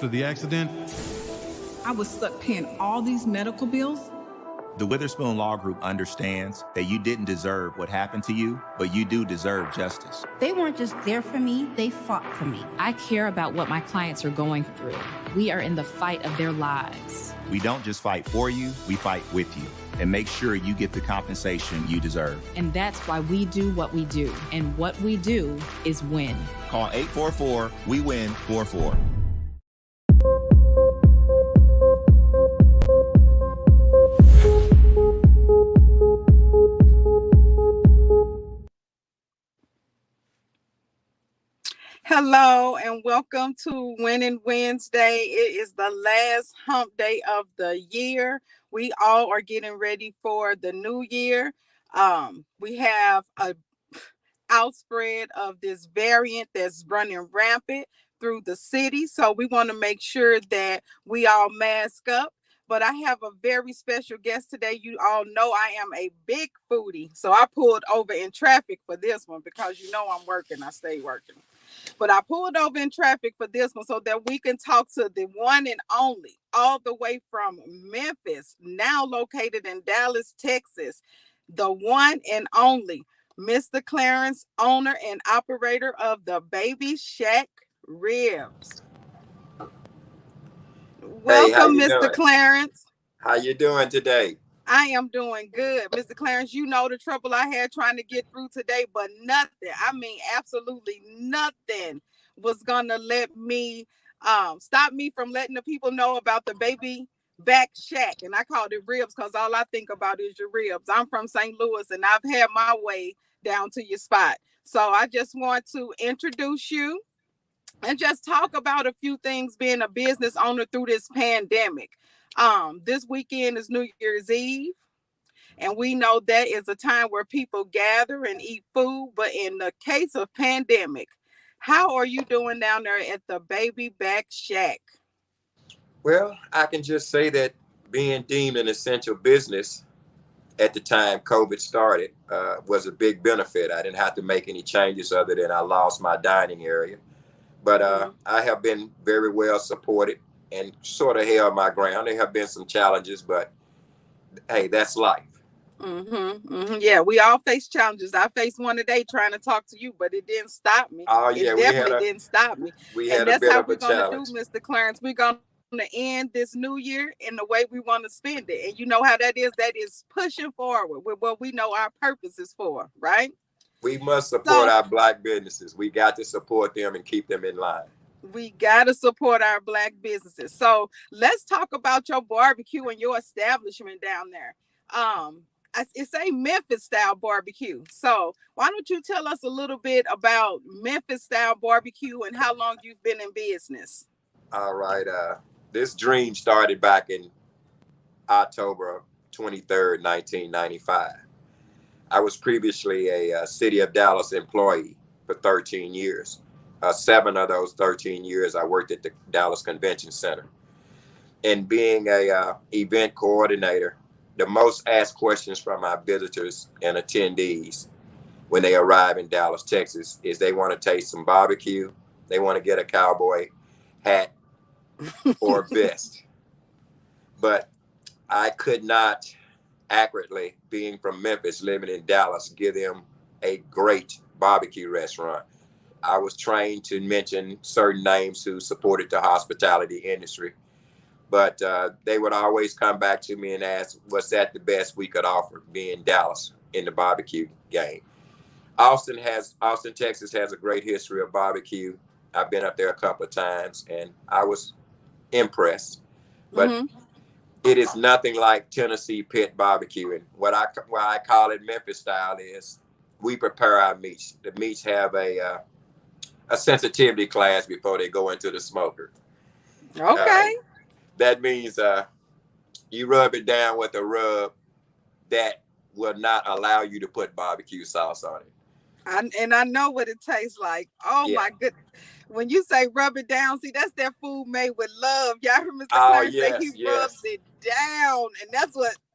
after the accident, I was stuck paying all these medical bills. The Witherspoon Law Group understands that you didn't deserve what happened to you, but you do deserve justice. They weren't just there for me, they fought for me. I care about what my clients are going through. We are in the fight of their lives. We don't just fight for you, we fight with you and make sure you get the compensation you deserve. And that's why we do what we do. And what we do is win. Call 844-WE-WIN-44. Hello and welcome to Winning Wednesday. It is the last hump day of the year. We all are getting ready for the new year. We have a outspread of this variant that's running rampant through the city. So we want to make sure that we all mask up. But I have a very special guest today. You all know I am a big foodie. So I pulled over in traffic for this one because you know I'm working. I stay working. But I pulled over in traffic for this one so that we can talk to the one and only, all the way from Memphis, now located in Dallas, Texas, the one and only Mr. Clarence, owner and operator of the Baby Shack Ribs. Welcome, Mr. Clarence. How you doing today? I am doing good. Mr. Clarence, you know the trouble I had trying to get through today, but nothing, I mean, absolutely nothing was going to let me stop me from letting the people know about the Baby Back Shack. And I called it ribs because all I think about is your ribs. I'm from St. Louis and I've had my way down to your spot. So I just want to introduce you and just talk about a few things being a business owner through this pandemic. This weekend is New Year's Eve, and we know that is a time where people gather and eat food. But in the case of pandemic, how are you doing down there at the Baby Back Shack? Well, I can just say that being deemed an essential business at the time COVID started was a big benefit. I didn't have to make any changes other than I lost my dining area. But I have been very well supported and sort of held my ground. There have been some challenges, but hey, that's life. Yeah, we all face challenges. I faced one today trying to talk to you, but it didn't stop me. Oh yeah, it definitely didn't stop me. We had a bit of a challenge. That's how we're going to do, Mr. Clarence. We're going to end this new year in the way we want to spend it. And you know how that is. That is pushing forward with what we know our purpose is for, right? We must support our Black businesses. We got to support them and keep them in line. We got to support our Black businesses. So let's talk about your barbecue and your establishment down there. It's a Memphis style barbecue. So why don't you tell us a little bit about Memphis style barbecue and how long you've been in business? All right. This dream started back in October 23rd, 1995. I was previously a City of Dallas employee for 13 years. 7 of those 13 years, I worked at the Dallas Convention Center. And being a event coordinator, the most asked questions from our visitors and attendees when they arrive in Dallas, Texas, is they want to taste some barbecue, they want to get a cowboy hat or vest. But I could not accurately, being from Memphis, living in Dallas, give them a great barbecue restaurant. I was trained to mention certain names who supported the hospitality industry, but they would always come back to me and ask, was that the best we could offer, being Dallas in the barbecue game? Austin, Texas has a great history of barbecue. I've been up there a couple of times and I was impressed, but it is nothing like Tennessee pit barbecue. And what I call it Memphis style is we prepare our meats. The meats have a sensitivity class before they go into the smoker. Okay. That means you rub it down with a rub that will not allow you to put barbecue sauce on it. And I know what it tastes like. Oh yeah. My goodness. When you say rub it down, see, that's that food made with love. Y'all heard Mr. Clarence say he rubs it down. And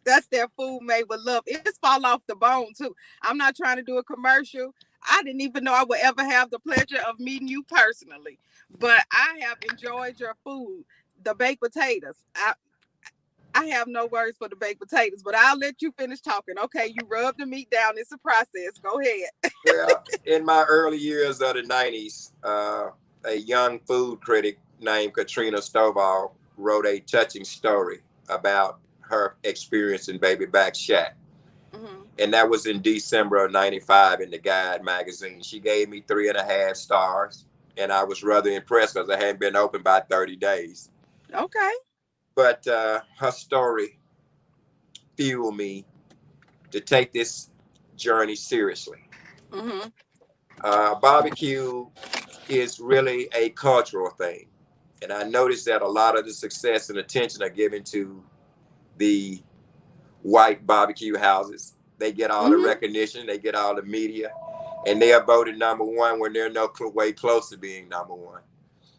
that's that food made with love. It's fall off the bone too. I'm not trying to do a commercial. I didn't even know I would ever have the pleasure of meeting you personally, but I have enjoyed your food. The baked potatoes. I have no words for the baked potatoes, but I'll let you finish talking. Okay, you rub the meat down. It's a process. Go ahead. Well, in my early years of the 90s, a young food critic named Katrina Stovall wrote a touching story about her experience in Baby Back Shack. Mm-hmm. And that was in December of 95 in the Guide magazine. She gave me 3.5 stars, and I was rather impressed because I hadn't been open by 30 days. Okay. But her story fueled me to take this journey seriously. Mm-hmm. Barbecue is really a cultural thing. And I noticed that a lot of the success and attention are given to the white barbecue houses. They get all the recognition, they get all the media, and they are voted number one when they're no way close to being number one.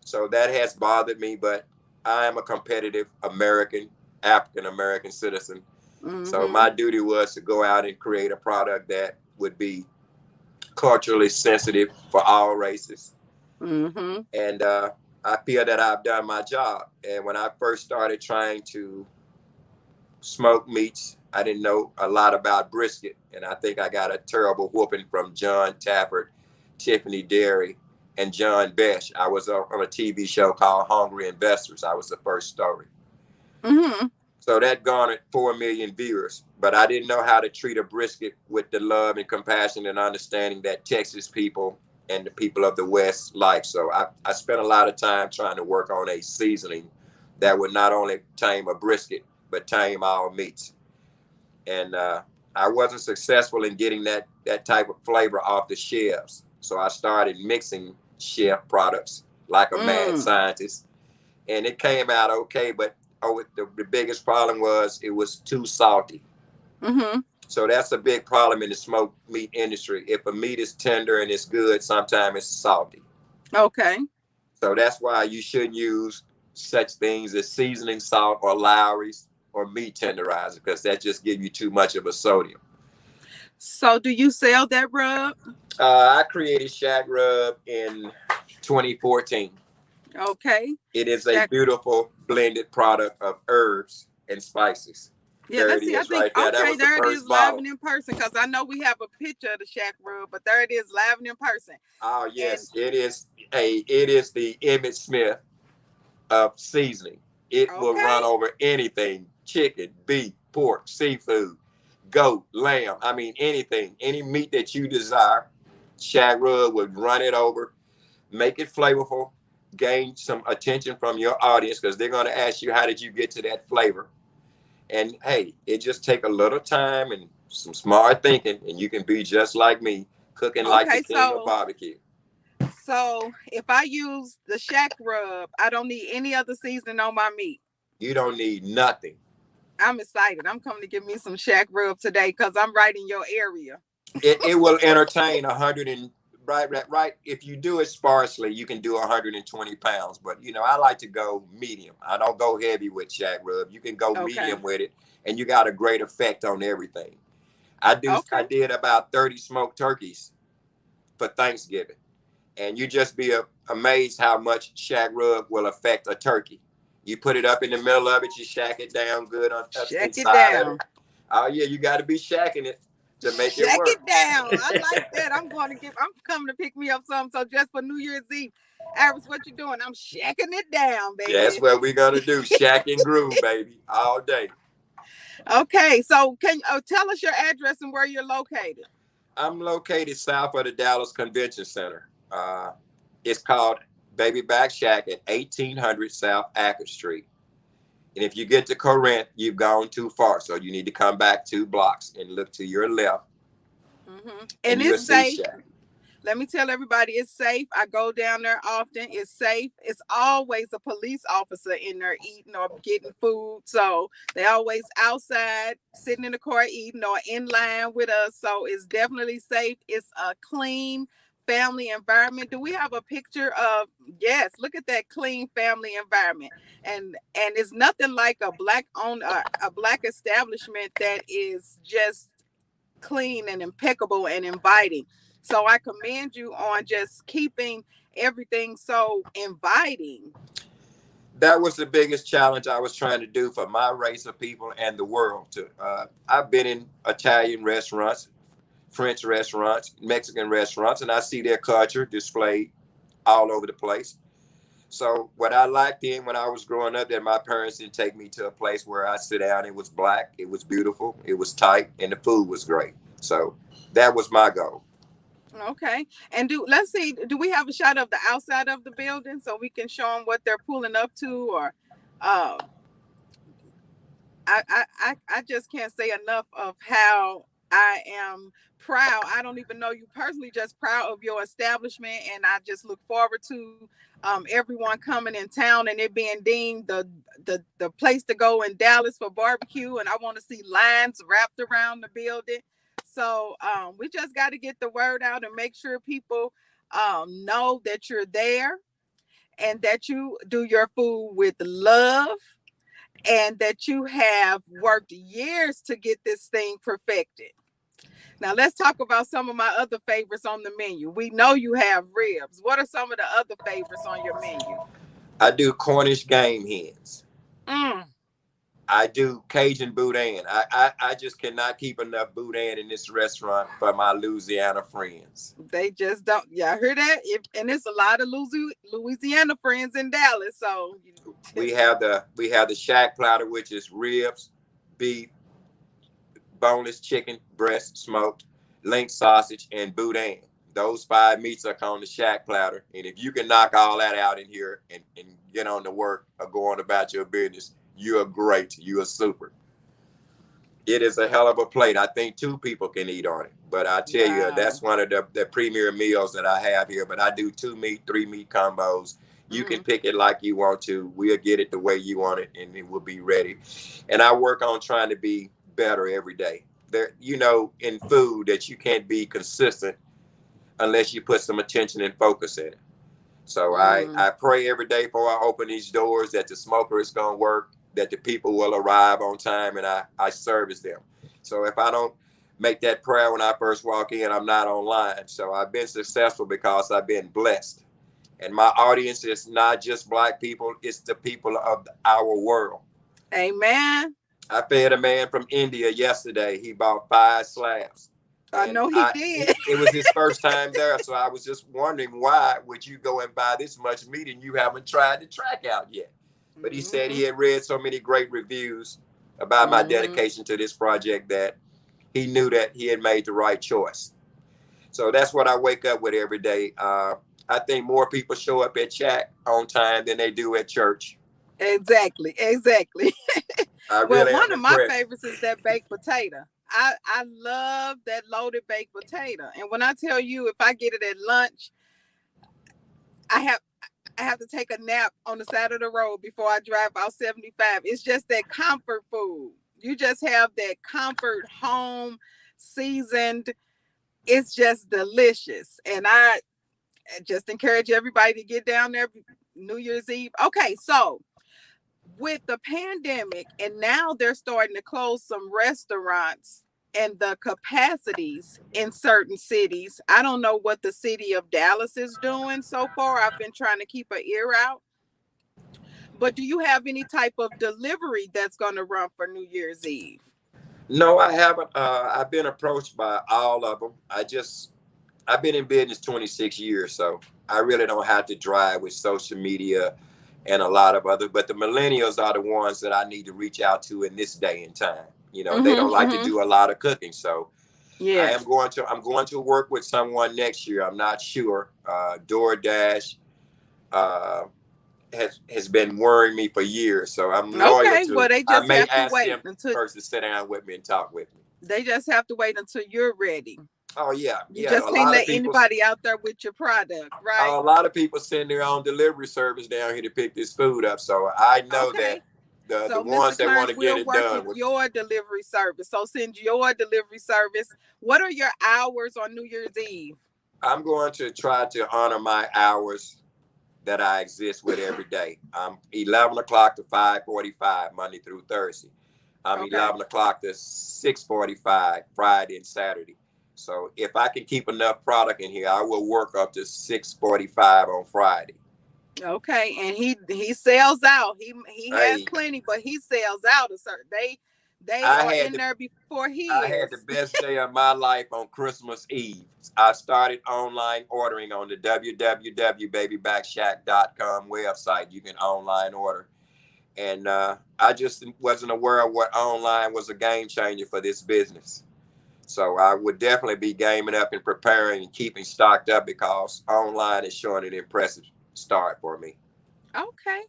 So that has bothered me, but I am a competitive African-American citizen. Mm-hmm. So my duty was to go out and create a product that would be culturally sensitive for all races. Mm-hmm. And I feel that I've done my job. And when I first started trying to smoke meats, I didn't know a lot about brisket. And I think I got a terrible whooping from John Tafford, Tiffany Derry, and John Besh. I was on a TV show called Hungry Investors. I was the first story. Mm-hmm. So that garnered 4 million viewers. But I didn't know how to treat a brisket with the love and compassion and understanding that Texas people and the people of the West like. So I spent a lot of time trying to work on a seasoning that would not only tame a brisket, but tame all meats. And I wasn't successful in getting that type of flavor off the shelves. So I started mixing chef products like a mad scientist. And it came out okay, but the biggest problem was it was too salty. Mm-hmm. So that's a big problem in the smoked meat industry. If a meat is tender and it's good, sometimes it's salty. Okay. So that's why you shouldn't use such things as seasoning salt or Lowry's or meat tenderizer, because that just gives you too much of a sodium. So do you sell that rub? I created Shack Rub in 2014. Okay. It is a beautiful blended product of herbs and spices. Yeah, let's see. I think, right there. Okay, there it is live and in person, because I know we have a picture of the Shack Rub, but there it is live and in person. Oh, yes. And it is the Emmitt Smith of seasoning. It will run over anything: chicken, beef, pork, seafood, goat, lamb. I mean, anything, any meat that you desire, Shack Rub would run it over, make it flavorful, gain some attention from your audience, because they're going to ask you, how did you get to that flavor? And hey, it just take a little time and some smart thinking, and you can be just like me, cooking like the king of barbecue. So if I use the Shack Rub, I don't need any other seasoning on my meat. You don't need nothing. I'm excited. I'm coming to get me some Shack Rub today, because I'm right in your area. It will entertain 100 and right. If you do it sparsely, you can do 120 pounds. But you know, I like to go medium. I don't go heavy with Shack Rub. You can go medium with it, and you got a great effect on everything. I did about 30 smoked turkeys for Thanksgiving, and you just be amazed how much Shack Rub will affect a turkey. You put it up in the middle of it, you shack it down good on shack it down. Oh yeah, you got to be shacking it to make it work. Shack it down. I like that. I'm coming to pick me up some. So just for New Year's Eve, Iris, what you doing? I'm shacking it down, baby. That's what we're gonna do. Shack and groove, baby, all day. Okay, so can you tell us your address and where you're located? I'm located south of the Dallas Convention Center. It's called Baby Back Shack at 1800 South Acker Street. And if you get to Corinth, you've gone too far. So you need to come back 2 blocks and look to your left. Mm-hmm. And it's safe. Let me tell everybody, it's safe. I go down there often. It's safe. It's always a police officer in there eating or getting food. So they always outside, sitting in the car eating or in line with us. So it's definitely safe. It's a clean family environment. Do we have a picture of? Yes, look at that clean family environment. And it's nothing like a black establishment that is just clean and impeccable and inviting. So I commend you on just keeping everything so inviting. That was the biggest challenge I was trying to do for my race of people and the world. I've been in Italian restaurants, French restaurants, Mexican restaurants, and I see their culture displayed all over the place. So what I liked in when I was growing up, that my parents didn't take me to a place where I sit down. It was black, it was beautiful, it was tight, and the food was great. So that was my goal. Okay. And let's see, do we have a shot of the outside of the building so we can show them what they're pulling up to? Or I just can't say enough of how I am proud. I don't even know you personally, just proud of your establishment, and I just look forward to everyone coming in town and it being deemed the place to go in Dallas for barbecue. And I want to see lines wrapped around the building. So we just got to get the word out and make sure people know that you're there and that you do your food with love and that you have worked years to get this thing perfected. Now let's talk about some of my other favorites on the menu. We know you have ribs. What are some of the other favorites on your menu? I do Cornish game hens. I do Cajun boudin. I just cannot keep enough boudin in this restaurant for my Louisiana friends. They just don't. Yeah, I heard that. And it's a lot of Louisiana friends in Dallas. So we have the shack platter, which is ribs, beef, boneless chicken, breast, smoked, link sausage, and boudin. Those 5 meats are on the shack platter. And if you can knock all that out in here and get on to work or go on about your business, you are great. You are super. It is a hell of a plate. I think 2 people can eat on it. But I tell you, that's one of the premier meals that I have here. But I do 2 meat, 3 meat combos. You can pick it like you want to. We'll get it the way you want it, and it will be ready. And I work on trying to be better every day. There, in food that you can't be consistent unless you put some attention and focus in it. So I pray every day before I open these doors that the smoker is going to work, that the people will arrive on time, and I service them. So if I don't make that prayer when I first walk in, I'm not online. So I've been successful because I've been blessed. And my audience is not just Black people, it's the people of our world. Amen. I fed a man from India yesterday. He bought 5 slabs. I know he did. It was his first time there, so I was just wondering, why would you go and buy this much meat and you haven't tried the track out yet? But he said he had read so many great reviews about my dedication to this project that he knew that he had made the right choice. So that's what I wake up with every day. I think more people show up at Shack on time than they do at church. Exactly. Really one of my favorites is that baked potato. I love that loaded baked potato. And when I tell you, if I get it at lunch, I have to take a nap on the side of the road before I drive out 75. It's just that comfort food. You just have that comfort, home seasoned. It's just delicious. And I just encourage everybody to get down there New Year's Eve. Okay, so with the pandemic, and now they're starting to close some restaurants and the capacities in certain cities. I don't know what the city of Dallas is doing so far. I've been trying to keep an ear out. But do you have any type of delivery that's going to run for New Year's Eve? No, I haven't. I've been approached by all of them. I've been in business 26 years, so I really don't have to drive with social media and a lot of other, but the millennials are the ones that I need to reach out to in this day and time. They don't like to do a lot of cooking. So yeah, I'm going to work with someone next year. I'm not sure. DoorDash has been worrying me for years. So I'm loyal to. Well, they just I may have to ask wait them until first to sit down with me and talk with me. They just have to wait until you're ready. Oh yeah, you just can't let anybody out there with your product, right? A lot of people send their own delivery service down here to pick this food up, so I know that the ones that want to get it done with your delivery service. So send your delivery service. What are your hours on New Year's Eve? I'm going to try to honor my hours that I exist with every day. I'm 11 o'clock to 5:45 Monday through Thursday. I'm 11 o'clock to 6:45 Friday and Saturday. So if I can keep enough product in here, I will work up to 6:45 on Friday. Okay, and he sells out. He has Hey. plenty, but he sells out a certain. They I are had in the- there before he I is. had the best day of my life on Christmas Eve. I started online ordering on the www.babybackshack.com website. You can online order. And I just wasn't aware of what online was a game changer for this business. So I would definitely be gaming up and preparing and keeping stocked up because online is showing an impressive start for me. Okay.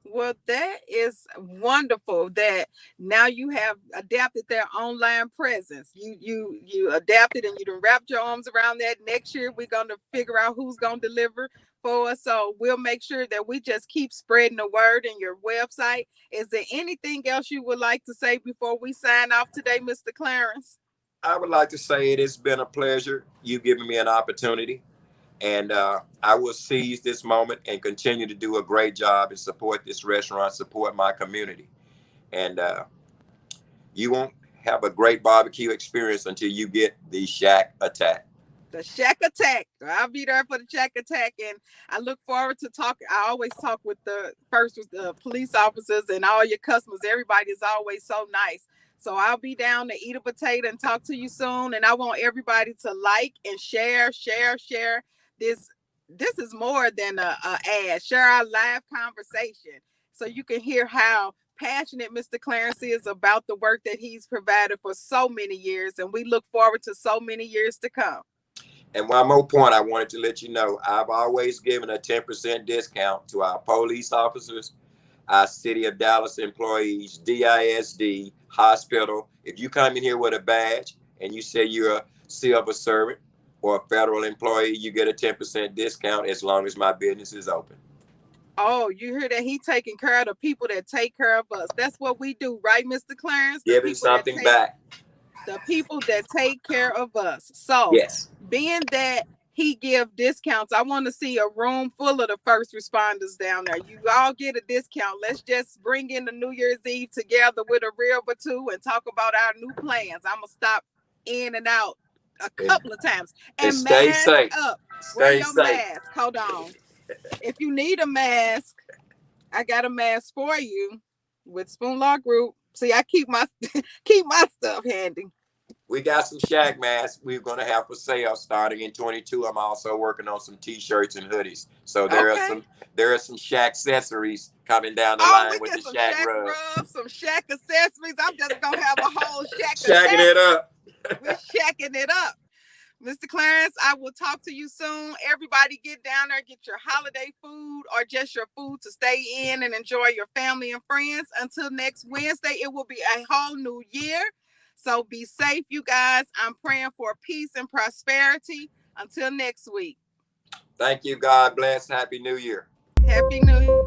Well, that is wonderful that now you have adapted their online presence. You adapted and you done wrapped your arms around that. Next year, we're going to figure out who's going to deliver for us. So we'll make sure that we just keep spreading the word in your website. Is there anything else you would like to say before we sign off today, Mr. Clarence? I would like to say it has been a pleasure. You giving me an opportunity. And I will seize this moment and continue to do a great job and support this restaurant, support my community. And you won't have a great barbecue experience until you get the Shack Attack. The Shack Attack. I'll be there for the Shack Attack, and I look forward to talking. I always talk with the police officers and all your customers. Everybody is always so nice. So I'll be down to eat a potato and talk to you soon. And I want everybody to like and share. This is more than a ad. Share our live conversation so you can hear how passionate Mr. Clarence is about the work that he's provided for so many years, and we look forward to so many years to come. And one more point I wanted to let you know, I've always given a 10% discount to our police officers, our City of Dallas employees, DISD, hospital. If you come in here with a badge and you say you're a civil servant or a federal employee, you get a 10% discount as long as my business is open. Oh, you hear that? He taking care of the people that take care of us. That's what we do, right, Mr. Clarence? Giving something back. The people that take care of us. So, yes, being that he give discounts, I want to see a room full of the first responders down there. You all get a discount. Let's just bring in the New Year's Eve together with a rib or two and talk about our new plans. I'm going to stop in and out a couple of times. And stay mask safe. up. Wear Stay your safe. mask. Hold on. If you need a mask, I got a mask for you with Spoon Law Group. See, I keep my stuff handy. We got some Shack masks we're going to have for sale starting in 22. I'm also working on some t-shirts and hoodies. So there are some Shack accessories coming down the line with the Shack rub. Some Shack accessories. I'm just going to have a whole Shack Shacking it up. We're shacking it up. Mr. Clarence, I will talk to you soon. Everybody get down there, get your holiday food or just your food to stay in and enjoy your family and friends. Until next Wednesday, it will be a whole new year. So be safe, you guys. I'm praying for peace and prosperity. Until next week. Thank you. God bless. Happy New Year. Happy New Year.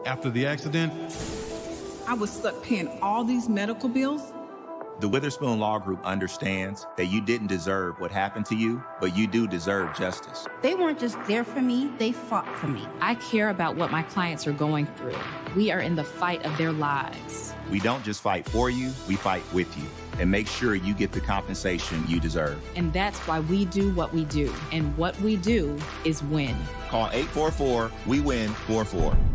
After the accident, I was stuck paying all these medical bills. The Witherspoon Law Group understands that you didn't deserve what happened to you, but you do deserve justice. They weren't just there for me, they fought for me. I care about what my clients are going through. We are in the fight of their lives. We don't just fight for you, we fight with you and make sure you get the compensation you deserve. And that's why we do what we do. And what we do is win. Call 844-WE-WIN-44.